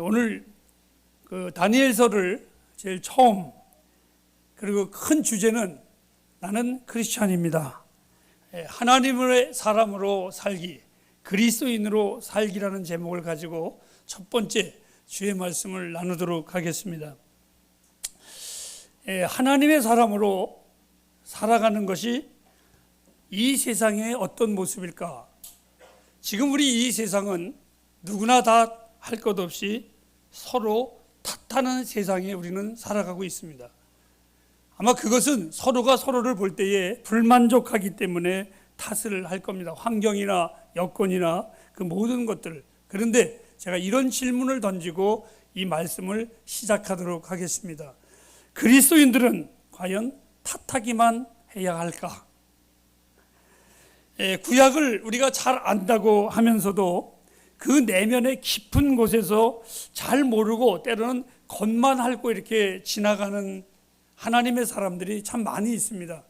오늘 그 다니엘서를 제일 처음, 그리고 큰 주제는 나는 크리스찬입니다. 하나님의 사람으로 살기, 그리스도인으로 살기라는 제목을 가지고 첫 번째 주의 말씀을 나누도록 하겠습니다. 하나님의 사람으로 살아가는 것이 이 세상의 어떤 모습일까? 지금 우리 이 세상은 누구나 다 할 것 없이 서로 탓하는 세상에 우리는 살아가고 있습니다. 아마 그것은 서로가 서로를 볼 때에 불만족하기 때문에 탓을 할 겁니다. 환경이나 여건이나 그 모든 것들. 그런데 제가 이런 질문을 던지고 이 말씀을 시작하도록 하겠습니다. 그리스도인들은 과연 탓하기만 해야 할까? 구약을 우리가 잘 안다고 하면서도 그 내면의 깊은 곳에서 잘 모르고 때로는 겉만 핥고 이렇게 지나가는 하나님의 사람들이 참 많이 있습니다.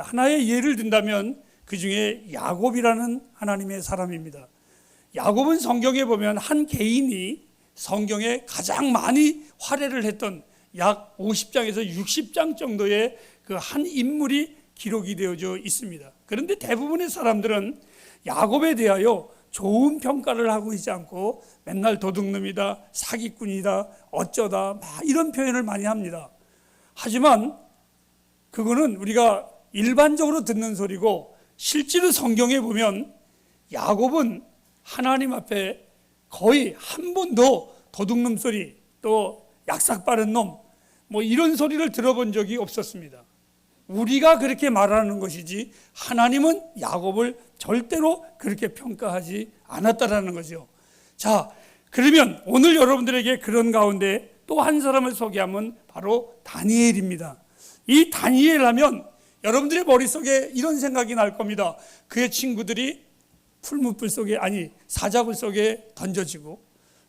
하나의 예를 든다면 그 중에 야곱이라는 하나님의 사람입니다. 야곱은 성경에 보면 한 개인이 성경에 가장 많이 활약을 했던 약 50장에서 60장 정도의 그 한 인물이 기록이 되어져 있습니다. 그런데 대부분의 사람들은 야곱에 대하여 좋은 평가를 하고 있지 않고 맨날 도둑놈이다, 사기꾼이다, 어쩌다 막 이런 표현을 많이 합니다. 하지만 그거는 우리가 일반적으로 듣는 소리고 실제로 성경에 보면 야곱은 하나님 앞에 거의 한 번도 도둑놈 소리, 또 약삭 빠른 놈, 뭐 이런 소리를 들어본 적이 없었습니다. 우리가 그렇게 말하는 것이지 하나님은 야곱을 절대로 그렇게 평가하지 않았다라는 거죠. 자, 그러면 오늘 여러분들에게 그런 가운데 또 한 사람을 소개하면 바로 다니엘입니다. 이 다니엘 하면 여러분들의 머릿속에 이런 생각이 날 겁니다. 그의 친구들이 풀무불 속에, 사자굴 속에 던져지고,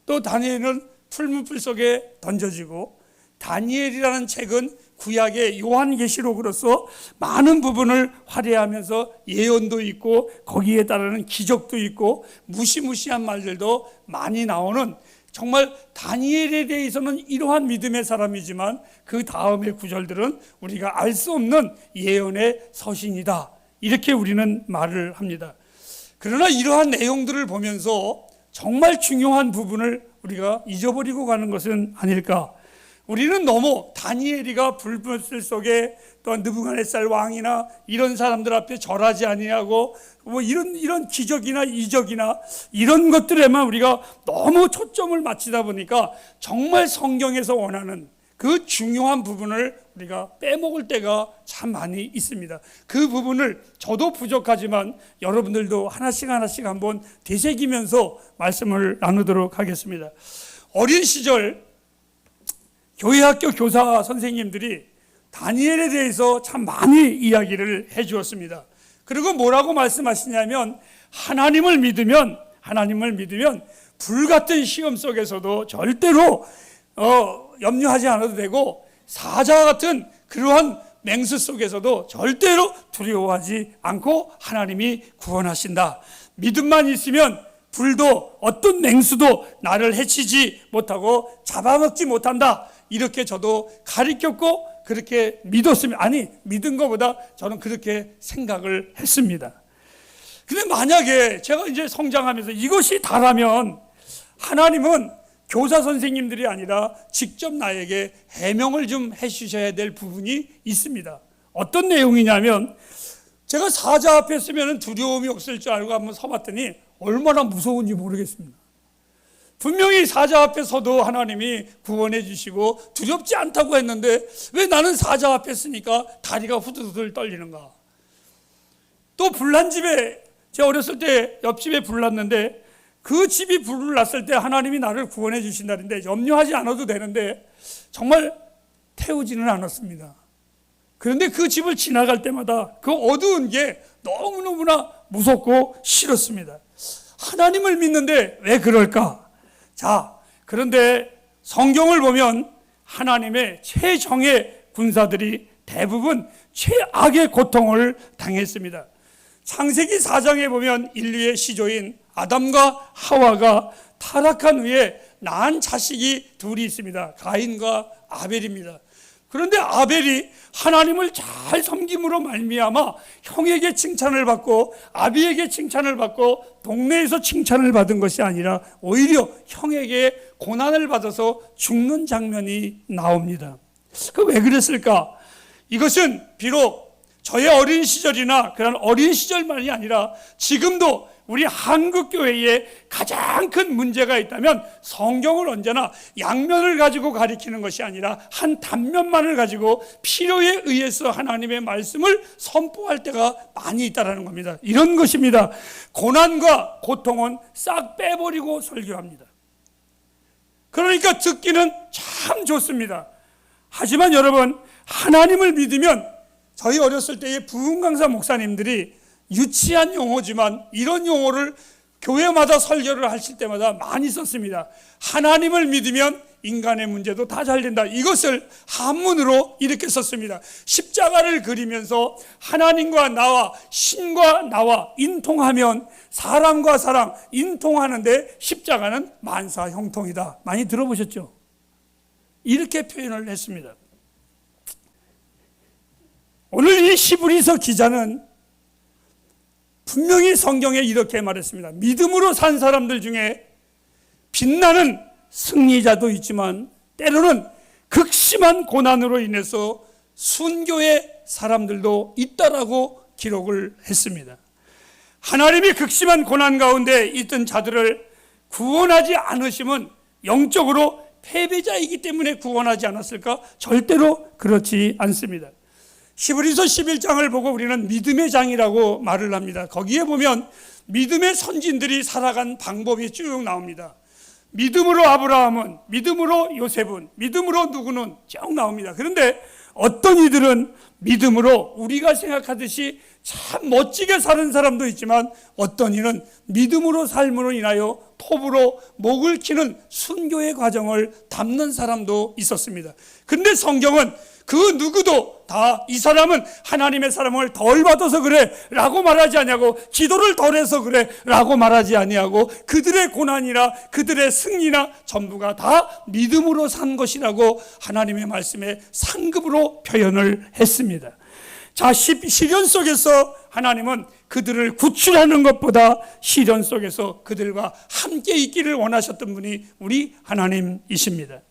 또 다니엘은 풀무불 속에 던져지고, 다니엘이라는 책은 구약의 요한계시록으로서 많은 부분을 화려하면서 예언도 있고 거기에 따르는 기적도 있고 무시무시한 말들도 많이 나오는, 정말 다니엘에 대해서는 이러한 믿음의 사람이지만 그 다음의 구절들은 우리가 알 수 없는 예언의 서신이다, 이렇게 우리는 말을 합니다. 그러나 이러한 내용들을 보면서 정말 중요한 부분을 우리가 잊어버리고 가는 것은 아닐까? 우리는 너무 다니엘이가 불불 속에, 또 느부갓네살 왕이나 이런 사람들 앞에 절하지 아니하고 뭐 이런 기적이나 이적이나 이런 것들에만 우리가 너무 초점을 맞추다 보니까 정말 성경에서 원하는 그 중요한 부분을 우리가 빼먹을 때가 참 많이 있습니다. 그 부분을 저도 부족하지만 여러분들도 하나씩 한번 되새기면서 말씀을 나누도록 하겠습니다. 어린 시절 교회학교 교사 선생님들이 다니엘에 대해서 참 많이 이야기를 해 주었습니다. 그리고 뭐라고 말씀하시냐면 하나님을 믿으면 불같은 시험 속에서도 절대로 염려하지 않아도 되고, 사자 같은 그러한 맹수 속에서도 절대로 두려워하지 않고 하나님이 구원하신다. 믿음만 있으면 불도 어떤 맹수도 나를 해치지 못하고 잡아먹지 못한다. 이렇게 저도 가르쳤고 그렇게 믿었습니다. 믿은 것보다 저는 그렇게 생각을 했습니다. 근데 만약에 제가 이제 성장하면서 이것이 다라면 하나님은 교사 선생님들이 아니라 직접 나에게 해명을 좀 해주셔야 될 부분이 있습니다. 어떤 내용이냐면, 제가 사자 앞에 서면 두려움이 없을 줄 알고 한번 서봤더니 얼마나 무서운지 모르겠습니다. 분명히 사자 앞에 서도 하나님이 구원해 주시고 두렵지 않다고 했는데 왜 나는 사자 앞에 서니까 다리가 후들후들 떨리는가? 또 불난 집에, 제가 어렸을 때 옆집에 불 났는데 그 집이 불을 났을 때 하나님이 나를 구원해 주신다는데 염려하지 않아도 되는데 정말 태우지는 않았습니다. 그런데 그 집을 지나갈 때마다 그 어두운 게 너무너무나 무섭고 싫었습니다. 하나님을 믿는데 왜 그럴까? 자, 그런데 성경을 보면 하나님의 최정예 군사들이 대부분 최악의 고통을 당했습니다. 창세기 4장에 보면 인류의 시조인 아담과 하와가 타락한 후에 낳은 자식이 둘이 있습니다. 가인과 아벨입니다. 그런데 아벨이 하나님을 잘 섬김으로 말미암아 형에게 칭찬을 받고 아비에게 칭찬을 받고 동네에서 칭찬을 받은 것이 아니라 오히려 형에게 고난을 받아서 죽는 장면이 나옵니다. 그 왜 그랬을까? 이것은 비록 저의 어린 시절이나 그런 어린 시절만이 아니라 지금도 우리 한국교회에 가장 큰 문제가 있다면 성경을 언제나 양면을 가지고 가리키는 것이 아니라 한 단면만을 가지고 필요에 의해서 하나님의 말씀을 선포할 때가 많이 있다는 겁니다. 이런 것입니다. 고난과 고통은 싹 빼버리고 설교합니다. 그러니까 듣기는 참 좋습니다. 하지만 여러분, 하나님을 믿으면 저희 어렸을 때의 부흥강사 목사님들이 유치한 용어지만 이런 용어를 교회마다 설교를 하실 때마다 많이 썼습니다. 하나님을 믿으면 인간의 문제도 다 잘 된다. 이것을 한문으로 이렇게 썼습니다. 십자가를 그리면서 하나님과 나와 신과 나와 인통하면 사람과 사람 인통하는데 십자가는 만사형통이다. 많이 들어보셨죠? 이렇게 표현을 했습니다. 오늘 이 히브리서 기자는 분명히 성경에 이렇게 말했습니다. 믿음으로 산 사람들 중에 빛나는 승리자도 있지만 때로는 극심한 고난으로 인해서 순교의 사람들도 있다라고 기록을 했습니다. 하나님이 극심한 고난 가운데 있던 자들을 구원하지 않으심은 영적으로 패배자이기 때문에 구원하지 않았을까? 절대로 그렇지 않습니다. 히브리서 11장을 보고 우리는 믿음의 장이라고 말을 합니다. 거기에 보면 믿음의 선진들이 살아간 방법이 쭉 나옵니다. 믿음으로 아브라함은, 믿음으로 요셉은, 믿음으로 누구는 쭉 나옵니다. 그런데 어떤 이들은 믿음으로 우리가 생각하듯이 참 멋지게 사는 사람도 있지만 어떤 이는 믿음으로 삶으로 인하여 톱으로 목을 치는 순교의 과정을 담는 사람도 있었습니다. 그런데 성경은 그 누구도 다 이 사람은 하나님의 사람을 덜 받아서 그래 라고 말하지 아니하고 기도를 덜 해서 그래 라고 말하지 아니하고 그들의 고난이나 그들의 승리나 전부가 다 믿음으로 산 것이라고 하나님의 말씀에 상급으로 표현을 했습니다. 자, 시련 속에서 하나님은 그들을 구출하는 것보다 시련 속에서 그들과 함께 있기를 원하셨던 분이 우리 하나님이십니다.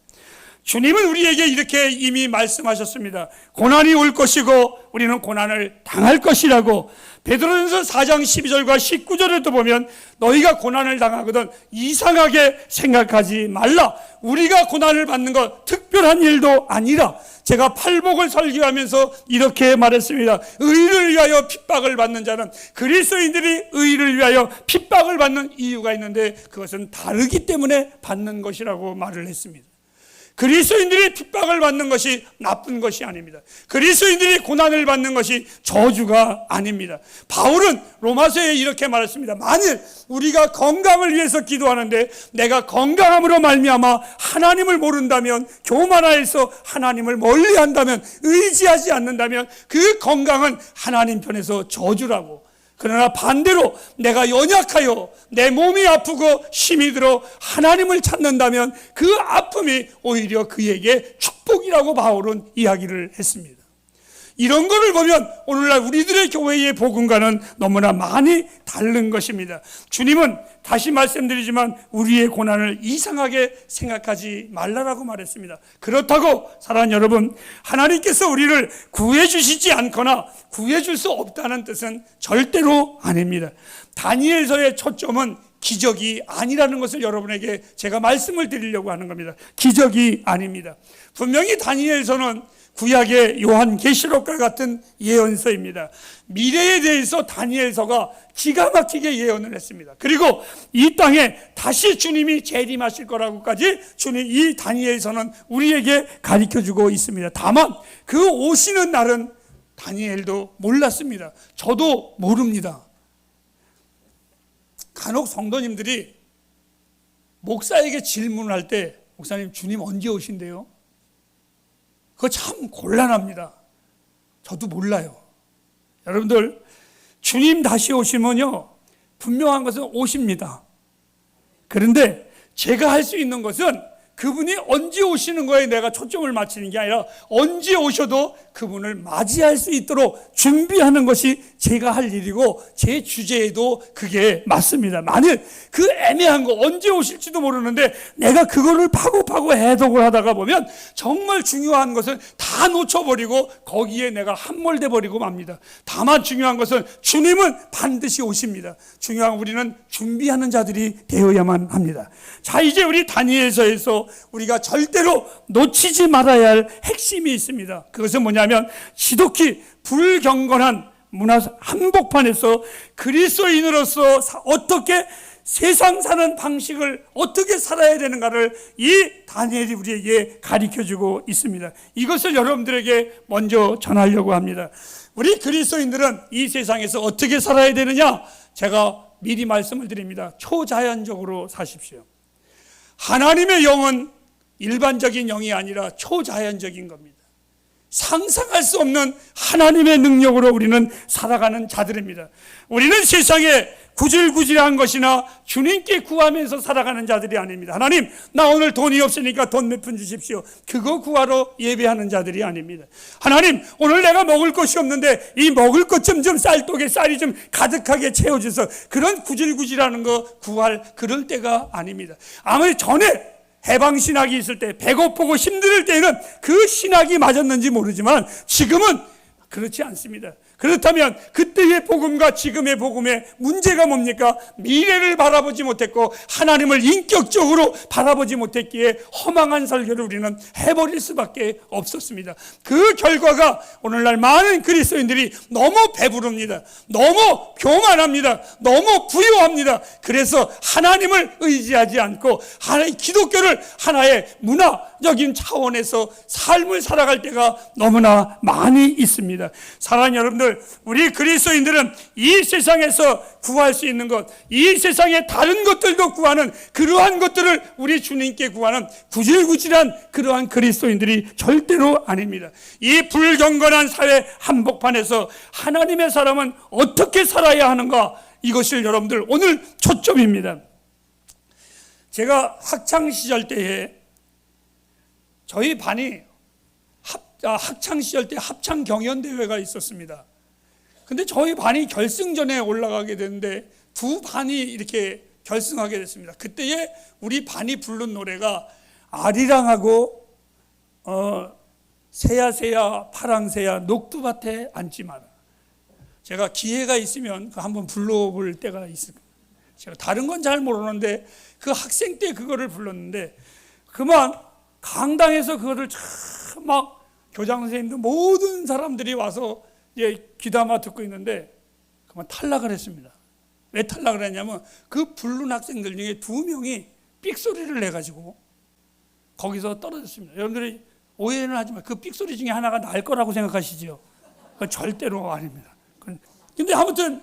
주님은 우리에게 이렇게 이미 말씀하셨습니다. 고난이 올 것이고 우리는 고난을 당할 것이라고. 베드로전서 4장 12절과 19절에도 보면 너희가 고난을 당하거든 이상하게 생각하지 말라. 우리가 고난을 받는 것 특별한 일도 아니라 제가 팔복을 설교하면서 이렇게 말했습니다. 의를 위하여 핍박을 받는 자는 그리스도인들이 의를 위하여 핍박을 받는 이유가 있는데 그것은 다르기 때문에 받는 것이라고 말을 했습니다. 그리스도인들이 핍박을 받는 것이 나쁜 것이 아닙니다. 그리스도인들이 고난을 받는 것이 저주가 아닙니다. 바울은 로마서에 이렇게 말했습니다. 만일 우리가 건강을 위해서 기도하는데 내가 건강함으로 말미암아 하나님을 모른다면, 교만하여서 하나님을 멀리한다면, 의지하지 않는다면 그 건강은 하나님 편에서 저주라고. 그러나 반대로 내가 연약하여 내 몸이 아프고 힘이 들어 하나님을 찾는다면 그 아픔이 오히려 그에게 축복이라고 바울은 이야기를 했습니다. 이런 것을 보면 오늘날 우리들의 교회의 복음과는 너무나 많이 다른 것입니다. 주님은 다시 말씀드리지만 우리의 고난을 이상하게 생각하지 말라라고 말했습니다. 그렇다고 사랑하는 여러분, 하나님께서 우리를 구해주시지 않거나 구해줄 수 없다는 뜻은 절대로 아닙니다. 다니엘서의 초점은 기적이 아니라는 것을 여러분에게 제가 말씀을 드리려고 하는 겁니다. 기적이 아닙니다. 분명히 다니엘서는 구약의 요한계시록과 같은 예언서입니다. 미래에 대해서 다니엘서가 기가 막히게 예언을 했습니다. 그리고 이 땅에 다시 주님이 재림하실 거라고까지 주님 이 다니엘서는 우리에게 가르쳐주고 있습니다. 다만 그 오시는 날은 다니엘도 몰랐습니다. 저도 모릅니다. 간혹 성도님들이 목사에게 질문할 때 목사님 주님 언제 오신대요? 그거 참 곤란합니다. 저도 몰라요. 여러분들 주님 다시 오시면요 분명한 것은 오십니다. 그런데 제가 할 수 있는 것은 그분이 언제 오시는 거에 내가 초점을 맞추는 게 아니라 언제 오셔도 그분을 맞이할 수 있도록 준비하는 것이 제가 할 일이고 제 주제에도 그게 맞습니다. 만일 그 애매한 거 언제 오실지도 모르는데 내가 그거를 파고파고 해석을 하다가 보면 정말 중요한 것을 다 놓쳐버리고 거기에 내가 함몰돼 버리고 맙니다. 다만 중요한 것은 주님은 반드시 오십니다. 중요한 우리는 준비하는 자들이 되어야만 합니다. 자, 이제 우리 다니엘서에서 우리가 절대로 놓치지 말아야 할 핵심이 있습니다. 그것은 뭐냐면 지독히 불경건한 문화 한복판에서 그리스도인으로서 어떻게 세상 사는 방식을 어떻게 살아야 되는가를 이 다니엘이 우리에게 가르쳐주고 있습니다. 이것을 여러분들에게 먼저 전하려고 합니다. 우리 그리스도인들은 이 세상에서 어떻게 살아야 되느냐? 제가 미리 말씀을 드립니다. 초자연적으로 사십시오. 하나님의 영은 일반적인 영이 아니라 초자연적인 겁니다. 상상할 수 없는 하나님의 능력으로 우리는 살아가는 자들입니다. 우리는 세상에 구질구질한 것이나 주님께 구하면서 살아가는 자들이 아닙니다. 하나님, 나 오늘 돈이 없으니까 돈 몇 푼 주십시오. 그거 구하러 예배하는 자들이 아닙니다. 하나님, 오늘 내가 먹을 것이 없는데 이 먹을 것 좀 쌀독에 쌀이 좀 가득하게 채워줘서 그런 구질구질하는 거 구할 그럴 때가 아닙니다. 아무리 전에 해방신학이 있을 때 배고프고 힘들 때에는 그 신학이 맞았는지 모르지만 지금은 그렇지 않습니다. 그렇다면 그때의 복음과 지금의 복음의 문제가 뭡니까? 미래를 바라보지 못했고 하나님을 인격적으로 바라보지 못했기에 허망한 설교를 우리는 해버릴 수밖에 없었습니다. 그 결과가 오늘날 많은 그리스도인들이 너무 배부릅니다. 너무 교만합니다. 너무 부유합니다. 그래서 하나님을 의지하지 않고 기독교를 하나의 문화적인 차원에서 삶을 살아갈 때가 너무나 많이 있습니다. 사랑하는 여러분들, 우리 그리스도인들은 이 세상에서 구할 수 있는 것, 이 세상의 다른 것들도 구하는 그러한 것들을 우리 주님께 구하는 구질구질한 그러한 그리스도인들이 절대로 아닙니다. 이 불경건한 사회 한복판에서 하나님의 사람은 어떻게 살아야 하는가, 이것을 여러분들 오늘 초점입니다. 제가 학창시절 때에 저희 반이 학창시절 때 합창경연대회가 있었습니다. 근데 저희 반이 결승전에 올라가게 됐는데 두 반이 이렇게 결승하게 됐습니다. 그때에 우리 반이 부른 노래가 아리랑하고 새야새야 파랑새야 녹두밭에 앉지 마라. 제가 기회가 있으면 한번 불러볼 때가 있습니다. 제가 다른 건 잘 모르는데 그 학생 때 그거를 불렀는데 그만 강당에서 그거를 막 교장 선생님도 모든 사람들이 와서 귀담아 듣고 있는데 그만 탈락을 했습니다. 왜 탈락을 했냐면 그 부른 학생들 중에 두 명이 삑소리를 내가지고 거기서 떨어졌습니다. 여러분들이 오해는 하지만 그 삑소리 중에 하나가 날 거라고 생각하시죠? 그건 절대로 아닙니다. 근데 아무튼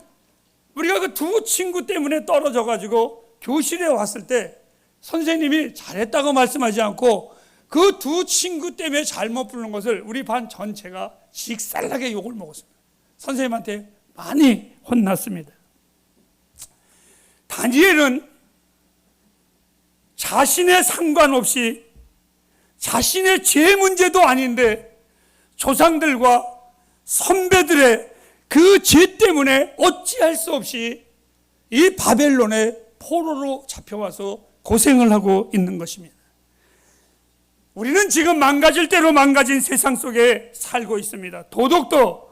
우리가 그 두 친구 때문에 떨어져가지고 교실에 왔을 때 선생님이 잘했다고 말씀하지 않고 그 두 친구 때문에 잘못 부른 것을 우리 반 전체가 직살나게 욕을 먹었습니다. 선생님한테 많이 혼났습니다. 다니엘은 자신의 상관없이 자신의 죄 문제도 아닌데 조상들과 선배들의 그 죄 때문에 어찌할 수 없이 이 바벨론의 포로로 잡혀와서 고생을 하고 있는 것입니다. 우리는 지금 망가질 대로 망가진 세상 속에 살고 있습니다. 도덕도,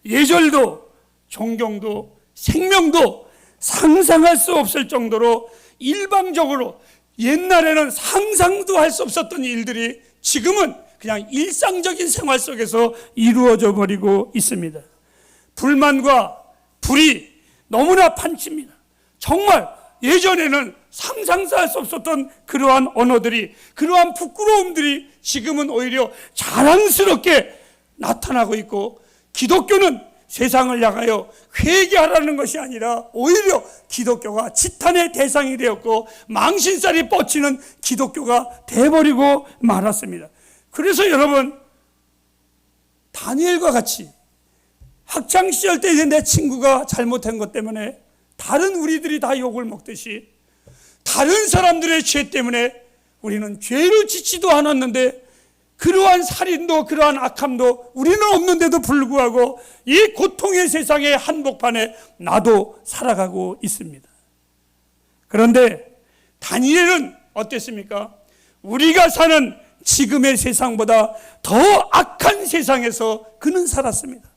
예절도, 존경도, 생명도 상상할 수 없을 정도로 일방적으로 옛날에는 상상도 할 수 없었던 일들이 지금은 그냥 일상적인 생활 속에서 이루어져 버리고 있습니다. 불만과 불이 너무나 판칩니다. 정말 예전에는 상상도 할 수 없었던 그러한 언어들이, 그러한 부끄러움들이 지금은 오히려 자랑스럽게 나타나고 있고, 기독교는 세상을 향하여 회개하라는 것이 아니라 오히려 기독교가 지탄의 대상이 되었고 망신살이 뻗치는 기독교가 돼버리고 말았습니다. 그래서 여러분, 다니엘과 같이 학창시절 때 내 친구가 잘못한 것 때문에 다른 우리들이 다 욕을 먹듯이 다른 사람들의 죄 때문에 우리는 죄를 짓지도 않았는데 그러한 살인도 그러한 악함도 우리는 없는데도 불구하고 이 고통의 세상의 한복판에 나도 살아가고 있습니다. 그런데 다니엘은 어땠습니까? 우리가 사는 지금의 세상보다 더 악한 세상에서 그는 살았습니다.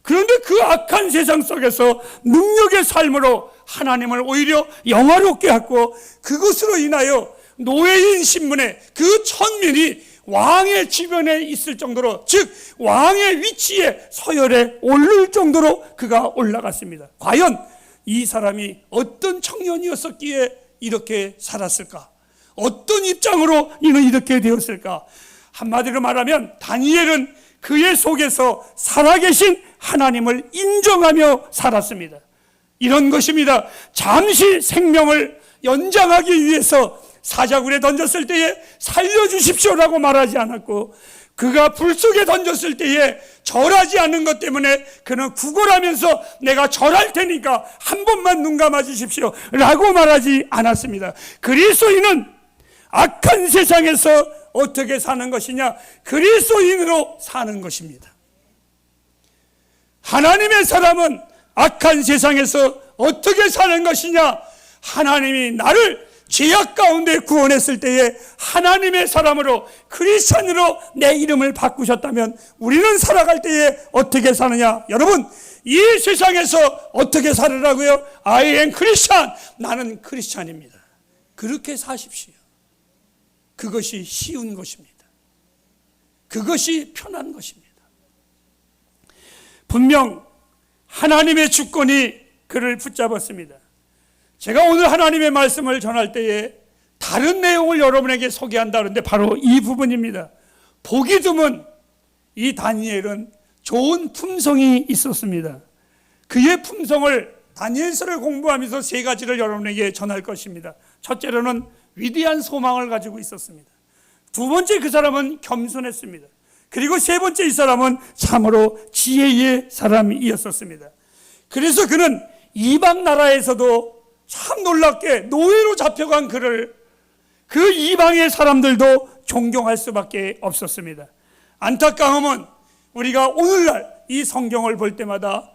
그런데 그 악한 세상 속에서 능력의 삶으로 하나님을 오히려 영화롭게 하고 그것으로 인하여 노예인 신분의 그 천민이 왕의 주변에 있을 정도로, 즉 왕의 위치에 서열에 오를 정도로 그가 올라갔습니다. 과연 이 사람이 어떤 청년이었었기에 이렇게 살았을까? 어떤 입장으로 이는 이렇게 되었을까? 한마디로 말하면 다니엘은 그의 속에서 살아계신 하나님을 인정하며 살았습니다. 이런 것입니다. 잠시 생명을 연장하기 위해서 사자굴에 던졌을 때에 살려주십시오라고 말하지 않았고, 그가 불 속에 던졌을 때에 절하지 않는 것 때문에 그는 구걸하면서 내가 절할 테니까 한 번만 눈 감아 주십시오 라고 말하지 않았습니다. 그리스도인은 악한 세상에서 어떻게 사는 것이냐? 그리스도인으로 사는 것입니다. 하나님의 사람은 악한 세상에서 어떻게 사는 것이냐? 하나님이 나를 죄악 가운데 구원했을 때에 하나님의 사람으로, 크리스찬으로 내 이름을 바꾸셨다면 우리는 살아갈 때에 어떻게 사느냐? 여러분, 이 세상에서 어떻게 살으라고요? I am Christian. 나는 크리스찬입니다. 그렇게 사십시오. 그것이 쉬운 것입니다. 그것이 편한 것입니다. 분명 하나님의 주권이 그를 붙잡았습니다. 제가 오늘 하나님의 말씀을 전할 때에 다른 내용을 여러분에게 소개한다는데 바로 이 부분입니다. 보기 드문 이 다니엘은 좋은 품성이 있었습니다. 그의 품성을 다니엘서를 공부하면서 세 가지를 여러분에게 전할 것입니다. 첫째로는 위대한 소망을 가지고 있었습니다. 두 번째, 그 사람은 겸손했습니다. 그리고 세 번째, 이 사람은 참으로 지혜의 사람이었습니다. 그래서 그는 이방 나라에서도 참 놀랍게 노예로 잡혀간 그를 그 이방의 사람들도 존경할 수밖에 없었습니다. 안타까움은 우리가 오늘날 이 성경을 볼 때마다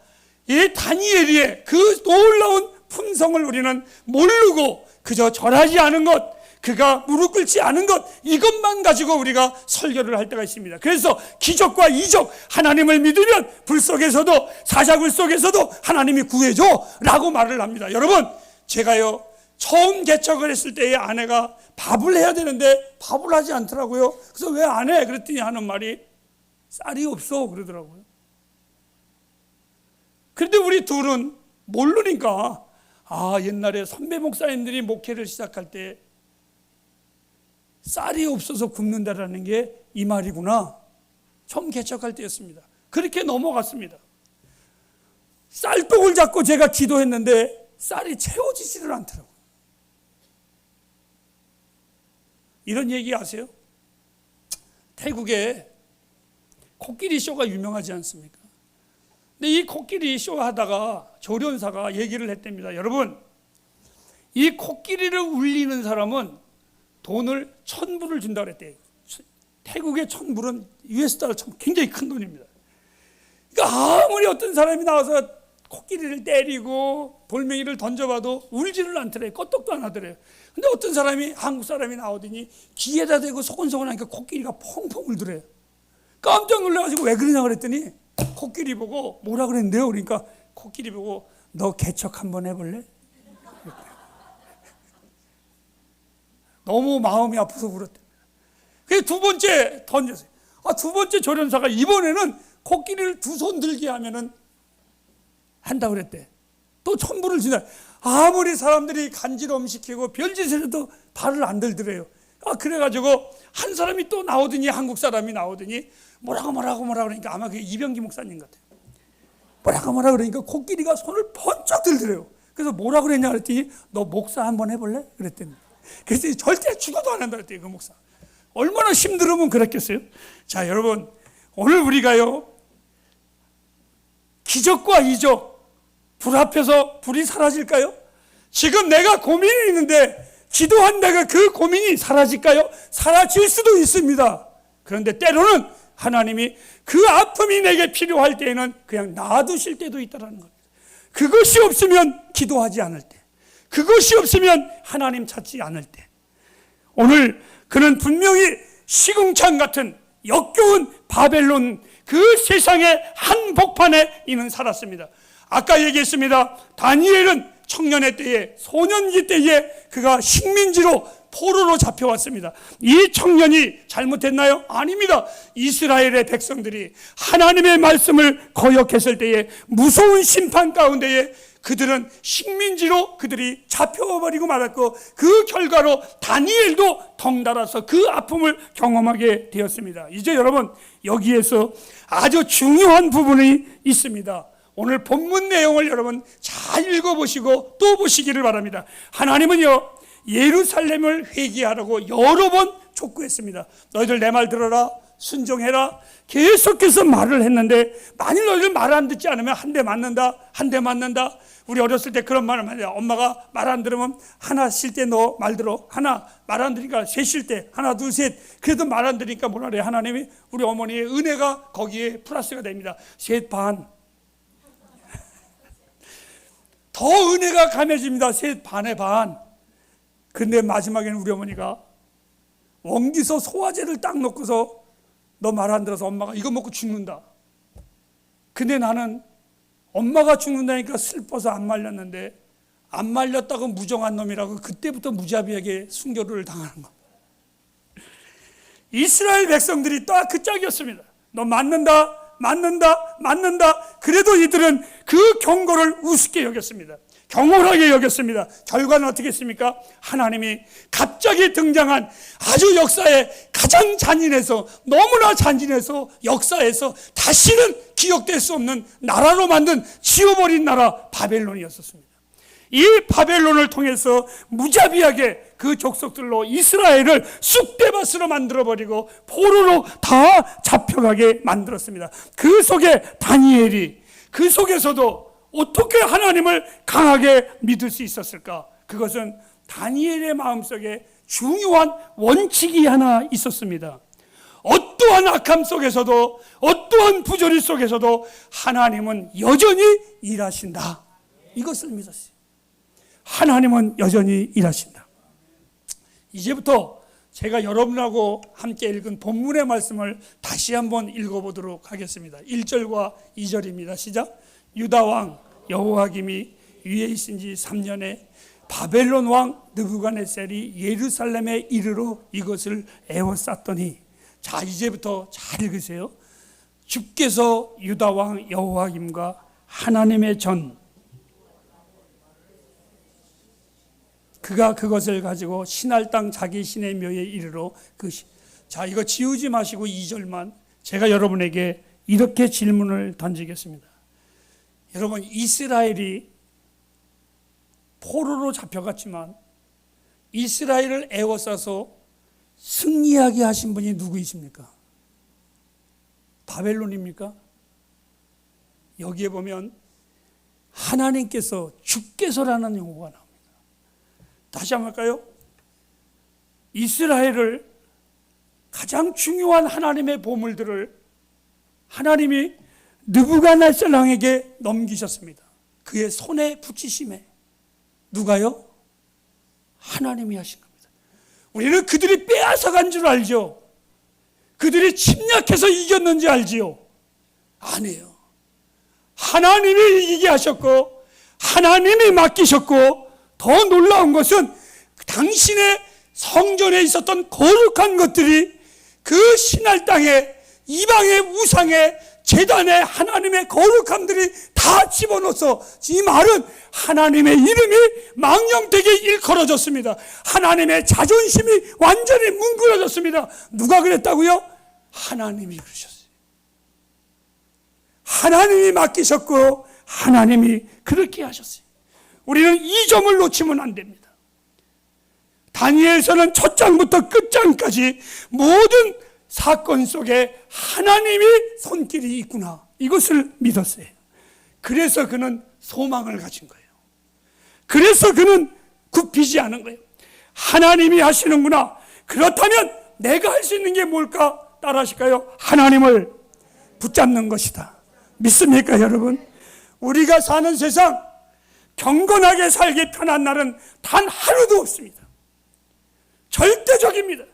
이 다니엘의 그 놀라운 품성을 우리는 모르고 그저 절하지 않은 것, 그가 무릎 꿇지 않은 것, 이것만 가지고 우리가 설교를 할 때가 있습니다. 그래서 기적과 이적, 하나님을 믿으면 불 속에서도 사자굴 속에서도 하나님이 구해줘 라고 말을 합니다. 여러분, 제가요 처음 개척을 했을 때의 아내가 밥을 해야 되는데 밥을 하지 않더라고요. 그래서 왜 안 해? 그랬더니 하는 말이 쌀이 없어 그러더라고요. 그런데 우리 둘은 모르니까 옛날에 선배 목사님들이 목회를 시작할 때 쌀이 없어서 굶는다라는 게 이 말이구나. 처음 개척할 때였습니다. 그렇게 넘어갔습니다. 쌀독을 잡고 제가 기도했는데 쌀이 채워지지를 않더라고요. 이런 얘기 아세요? 태국에 코끼리 쇼가 유명하지 않습니까? 근데 이 코끼리 쇼 하다가 조련사가 얘기를 했답니다. 여러분, 이 코끼리를 울리는 사람은 돈을 1,000불을 준다고 그랬대요. 태국의 1,000불은 US 달러 굉장히 큰 돈입니다. 그러니까 아무리 어떤 사람이 나와서 코끼리를 때리고 돌멩이를 던져봐도 울지를 않더래요. 껐떡도 안 하더래요. 근데 어떤 사람이, 한국 사람이 나오더니 귀에다 대고 소곤소곤 하니까 코끼리가 펑펑 울더래요. 깜짝 놀라가지고 왜 그러냐 그랬더니 코끼리 보고 뭐라 그랬는데요? 그러니까 코끼리 보고 너 개척 한번 해볼래? 너무 마음이 아파서 울었답니다. 그래서 두 번째 던졌어요. 두 번째 조련사가 이번에는 코끼리를 두 손 들게 하면은 한다고 그랬대. 또 1,000불을 주나. 아무리 사람들이 간지럼 시키고 별짓을 해도 발을 안 들더래요. 그래가지고 한 사람이 또 나오더니, 한국 사람이 나오더니 뭐라고 그러니까 아마 그게 이병기 목사님 같아요. 뭐라고 그러니까 코끼리가 손을 번쩍 들더래요. 그래서 뭐라 그랬냐 그랬더니 너 목사 한번 해볼래? 그랬더니. 그래서 절대 죽어도 안 한다 그랬대요, 그 목사. 얼마나 힘들으면 그랬겠어요? 자, 여러분, 오늘 우리가요 기적과 이적, 불 앞에서 불이 사라질까요? 지금 내가 고민이 있는데 기도한다가 그 고민이 사라질까요? 사라질 수도 있습니다. 그런데 때로는 하나님이 그 아픔이 내게 필요할 때에는 그냥 놔두실 때도 있다는 겁니다. 그것이 없으면 기도하지 않을 때, 그것이 없으면 하나님 찾지 않을 때, 오늘 그는 분명히 시궁창 같은 역겨운 바벨론 그 세상의 한복판에 이는 살았습니다. 아까 얘기했습니다. 다니엘은 청년의 때에, 소년기 때에 그가 식민지로 포로로 잡혀왔습니다. 이 청년이 잘못했나요? 아닙니다. 이스라엘의 백성들이 하나님의 말씀을 거역했을 때에 무서운 심판 가운데에 그들은 식민지로 그들이 잡혀버리고 말았고, 그 결과로 다니엘도 덩달아서 그 아픔을 경험하게 되었습니다. 이제 여러분, 여기에서 아주 중요한 부분이 있습니다. 오늘 본문 내용을 여러분 잘 읽어보시고 또 보시기를 바랍니다. 하나님은요, 예루살렘을 회개하라고 여러 번 촉구했습니다. 너희들 내 말 들어라, 순종해라, 계속해서 말을 했는데, 만일 너희들 말 안 듣지 않으면 한 대 맞는다, 한 대 맞는다. 우리 어렸을 때 그런 말을 많이 해요. 엄마가 말 안 들으면 하나 쉴 때 너 말 들어, 하나 말 안 들으니까 셋 쉴 때 하나 둘 셋. 그래도 말 안 들으니까 뭐라 그래요? 하나님이 우리 어머니의 은혜가 거기에 플러스가 됩니다. 셋 반. 더 은혜가 감해집니다. 셋 반의 반. 근데 마지막에는 우리 어머니가 원기서 소화제를 딱 놓고서 너 말 안 들어서 엄마가 이거 먹고 죽는다. 근데 나는 엄마가 죽는다니까 슬퍼서 안 말렸는데, 안 말렸다고 무정한 놈이라고 그때부터 무자비하게 순교를 당하는 겁니다. 이스라엘 백성들이 딱 그 짝이었습니다. 너 맞는다, 맞는다, 맞는다. 그래도 이들은 그 경고를 우습게 여겼습니다. 경홀하게 여겼습니다. 결과는 어떻게 했습니까? 하나님이 갑자기 등장한 아주 역사에 가장 잔인해서, 너무나 잔인해서 역사에서 다시는 기억될 수 없는 나라로 만든 지워버린 나라 바벨론이었습니다. 이 바벨론을 통해서 무자비하게 그 족속들로 이스라엘을 쑥대밭으로 만들어버리고 포로로 다 잡혀가게 만들었습니다. 그 속에 다니엘이, 그 속에서도 어떻게 하나님을 강하게 믿을 수 있었을까? 그것은 다니엘의 마음속에 중요한 원칙이 하나 있었습니다. 어떠한 악함 속에서도, 어떠한 부조리 속에서도 하나님은 여전히 일하신다. 이것을 믿었어요. 하나님은 여전히 일하신다. 이제부터 제가 여러분하고 함께 읽은 본문의 말씀을 다시 한번 읽어보도록 하겠습니다. 1절과 2절입니다. 시작. 유다 왕 여호야김이 위에 있은 지 3년에 바벨론 왕 느부갓네살이 예루살렘에 이르러 이것을 에워쌌더니, 자, 이제부터 잘 읽으세요. 주께서 유다 왕 여호야김과 하나님의 전, 그가 그것을 가지고 신할 땅 자기 신의 묘에 이르러 자, 이거 지우지 마시고 2절만 제가 여러분에게 이렇게 질문을 던지겠습니다. 여러분, 이스라엘이 포로로 잡혀갔지만 이스라엘을 에워싸서 승리하게 하신 분이 누구이십니까? 바벨론입니까? 여기에 보면 하나님께서, 주께서라는 용어가 나옵니다. 다시 한번 할까요? 이스라엘을, 가장 중요한 하나님의 보물들을 하나님이 느부갓네살 왕에게 넘기셨습니다. 그의 손에 붙이심에. 누가요? 하나님이 하신 겁니다. 우리는 그들이 빼앗아간 줄 알죠? 그들이 침략해서 이겼는지 알지요? 아니에요. 하나님이 이기게 하셨고, 하나님이 맡기셨고, 더 놀라운 것은 당신의 성전에 있었던 거룩한 것들이 그 신할 땅에, 이방의 우상에, 제단에 하나님의 거룩함들이 다 집어넣어서, 이 말은 하나님의 이름이 망령되게 일컬어졌습니다. 하나님의 자존심이 완전히 뭉그러졌습니다. 누가 그랬다고요? 하나님이 그러셨어요. 하나님이 맡기셨고 하나님이 그렇게 하셨어요. 우리는 이 점을 놓치면 안 됩니다. 다니엘서는 첫 장부터 끝장까지 모든 사건 속에 하나님의 손길이 있구나, 이것을 믿었어요. 그래서 그는 소망을 가진 거예요. 그래서 그는 굽히지 않은 거예요. 하나님이 하시는구나. 그렇다면 내가 할 수 있는 게 뭘까? 따라하실까요? 하나님을 붙잡는 것이다. 믿습니까, 여러분? 우리가 사는 세상 경건하게 살기 편한 날은 단 하루도 없습니다. 절대적입니다.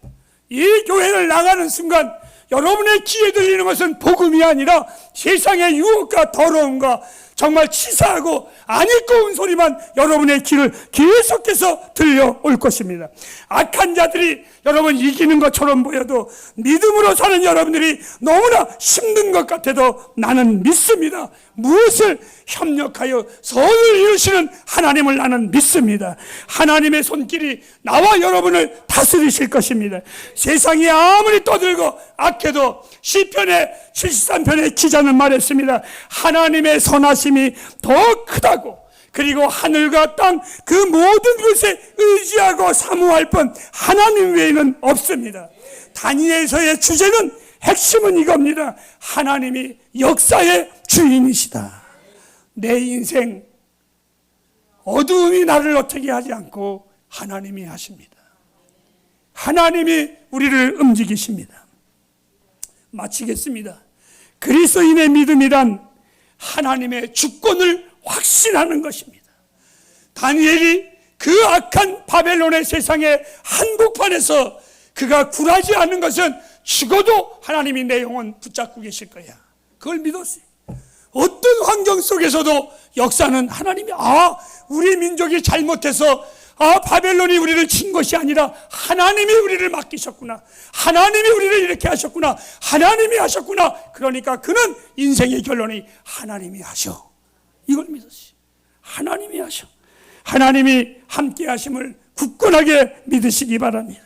이 교회를 나가는 순간 여러분의 귀에 들리는 것은 복음이 아니라 세상의 유혹과 더러움과 정말 치사하고 안 읽고 소리만 여러분의 귀를 계속해서 들려올 것입니다. 악한 자들이 여러분 이기는 것처럼 보여도 믿음으로 사는 여러분들이 너무나 힘든 것 같아도 나는 믿습니다. 무엇을 협력하여 선을 이루시는 하나님을 나는 믿습니다. 하나님의 손길이 나와 여러분을 다스리실 것입니다. 세상이 아무리 떠들고 악해도 시편의 73편의 기자는 말했습니다. 하나님의 선하심이 더 크다고, 그리고 하늘과 땅 그 모든 것에 의지하고 사모할 뻔 하나님 외에는 없습니다. 다니엘서의 주제는 핵심은 이겁니다. 하나님이 역사의 주인이시다. 내 인생 어두움이 나를 어떻게 하지 않고 하나님이 하십니다. 하나님이 우리를 움직이십니다. 마치겠습니다. 그리스도인의 믿음이란 하나님의 주권을 확신하는 것입니다. 다니엘이 그 악한 바벨론의 세상의 한복판에서 그가 굴하지 않는 것은 죽어도 하나님이 내 영혼 붙잡고 계실 거야. 그걸 믿었어요. 어떤 환경 속에서도 역사는 하나님이 우리 민족이 잘못해서 바벨론이 우리를 친 것이 아니라 하나님이 우리를 맡기셨구나. 하나님이 우리를 이렇게 하셨구나. 하나님이 하셨구나. 그러니까 그는 인생의 결론이 하나님이 하셔. 이걸 믿었어요. 하나님이 하셔. 하나님이 함께 하심을 굳건하게 믿으시기 바랍니다.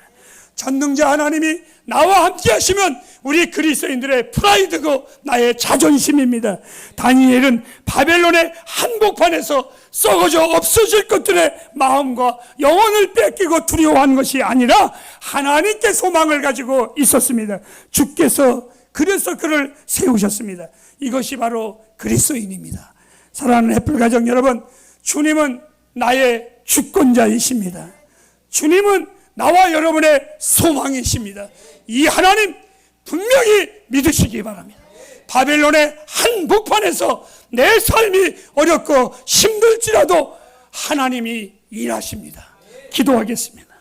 전능자 하나님이 나와 함께 하시면 우리 그리스도인들의 프라이드고 나의 자존심입니다. 다니엘은 바벨론의 한복판에서 썩어져 없어질 것들의 마음과 영혼을 뺏기고 두려워한 것이 아니라 하나님께 소망을 가지고 있었습니다. 주께서 그래서 그를 세우셨습니다. 이것이 바로 그리스도인입니다. 사랑하는 햇불 가정 여러분, 주님은 나의 주권자이십니다. 주님은 나와 여러분의 소망이십니다. 이 하나님 분명히 믿으시기 바랍니다. 바벨론의 한복판에서 내 삶이 어렵고 힘들지라도 하나님이 일하십니다. 기도하겠습니다.